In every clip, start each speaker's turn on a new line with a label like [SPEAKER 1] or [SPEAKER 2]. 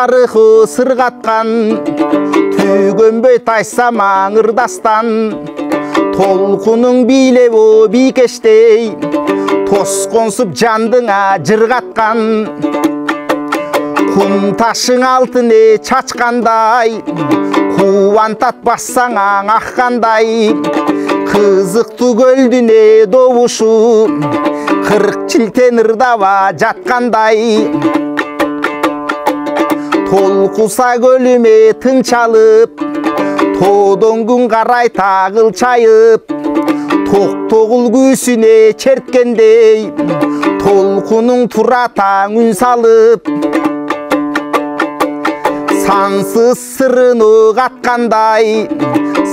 [SPEAKER 1] тарыхы сырғатқан, түйгөнбөй тайса маңырдастан, толқының билеу бикештей, тосқонсып жандыңа жырғатқан. Құм ташың алтыне чачқандай, қуантат бассаңаң аққандай, қызықты көлдүне добушу, 40 чилтен ырдава жатқандай. Толқуса көліме тынчалып, тоодон күн қарай тағыл чайып, тоқтоғыл күйсүне черткендей, толқының тура таң үн салып, сансыз сырын қатқандай,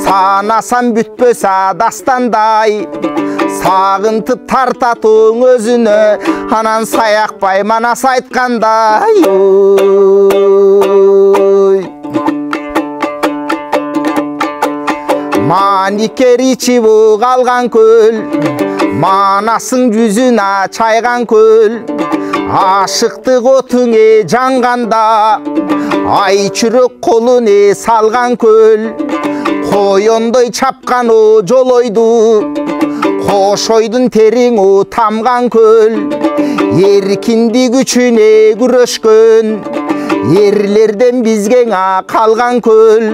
[SPEAKER 1] санасам бүтпөсө дастандай, сағынтып тартатың өзүнө, анан саякпай манас айткандай. Маникер ичип калган көл, манасың жүзүн чайган көл, ашыктык отуңе жанганда, ай чүрөк колуне салган көл, коёндой чапкан о жолойду, кошойдун териң о тамган көл, эркиндик үчүнө күрөшкөн, эрлерден бизге калган көл,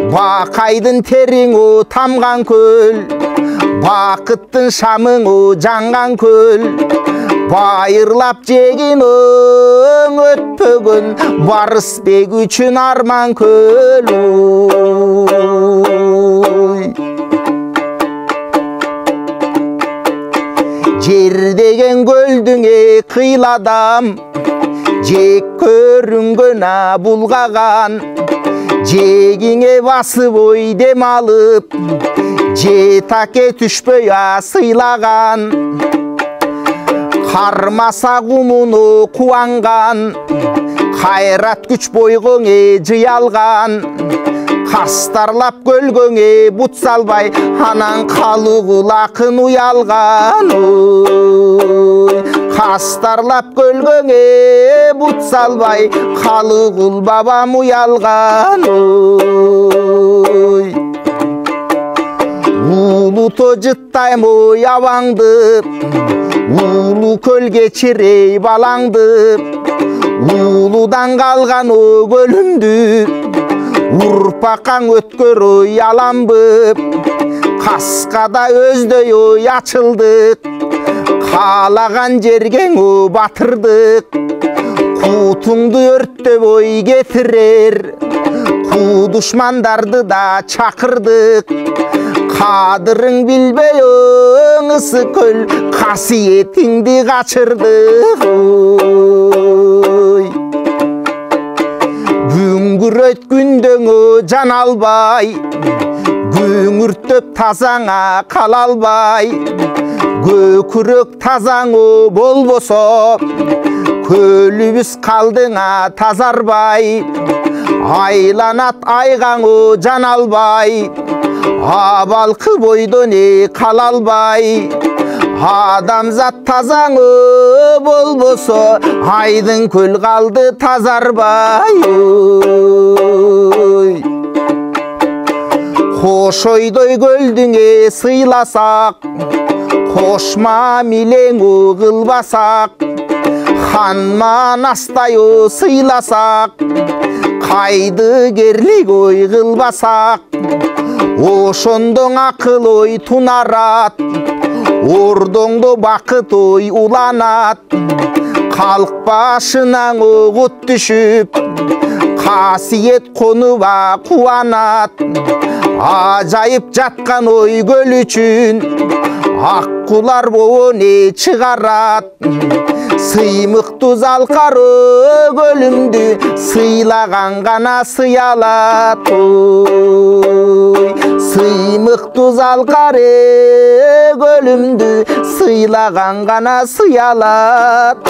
[SPEAKER 1] бакайдын териң о тамган көл, бакыттын шамың о жанган көл, байырлап жегин өң өтпөгөн, барысбек үчүн арман көл. Жер деген көлдүңе кыйладам, жек көрүнгөн булгаган, жегиңе басып ой дем алып, жетаке түшпөй сыйлаган. Кармаса кумуну кубанган, кайрат күч бойгоңе жыялган, кастарлап көлгөңе бут салбай, анан калугул акын уялган. Кастарлап көлгөңе бут салбай, калугул бабам уялган. Улуто жыттайм ой абаңды, улу көлге чирей балаңды, улудан калган о көлүмдү, урпакаң өткөр ой аламбып, каскада өздөй ой ачылдык, каалаган жергең о батырдык, кутуңду өрттөп ой кетирер, ку душмандарды да чакырдык, кадырың билбей ыңысы көл, касиетиңди качырдык. Бүңгүрөйт күндөңө жан албай, күңүртөп тазаңа кала албай, көкүрөк тазаңы болбосо, көлүбүз калдыңа тазарбай, айланат айгаңы жан албай, абалкы бойдон кала албай, адамзат тазаңы болбосо, айдын көл калды тазарбай. Кошойдой көлдүңө сыйласак, кош мамилең кылбасак, ханма настай сыйласак, кайды керлик ой кылбасак, ошондоң акыл ой тунарат, ордоңдо бакыт ой уланат, калк башынан огут түшүп, касиет конуба кубанат, ажайып жаткан ой көл үчүн, ак кулар боон чыгарат, сыймыктуу залкары көлүмдү, сыйлаган гана сыялат. Сыймыктуу залкары көлүмдү, сыйлаган гана сыялат.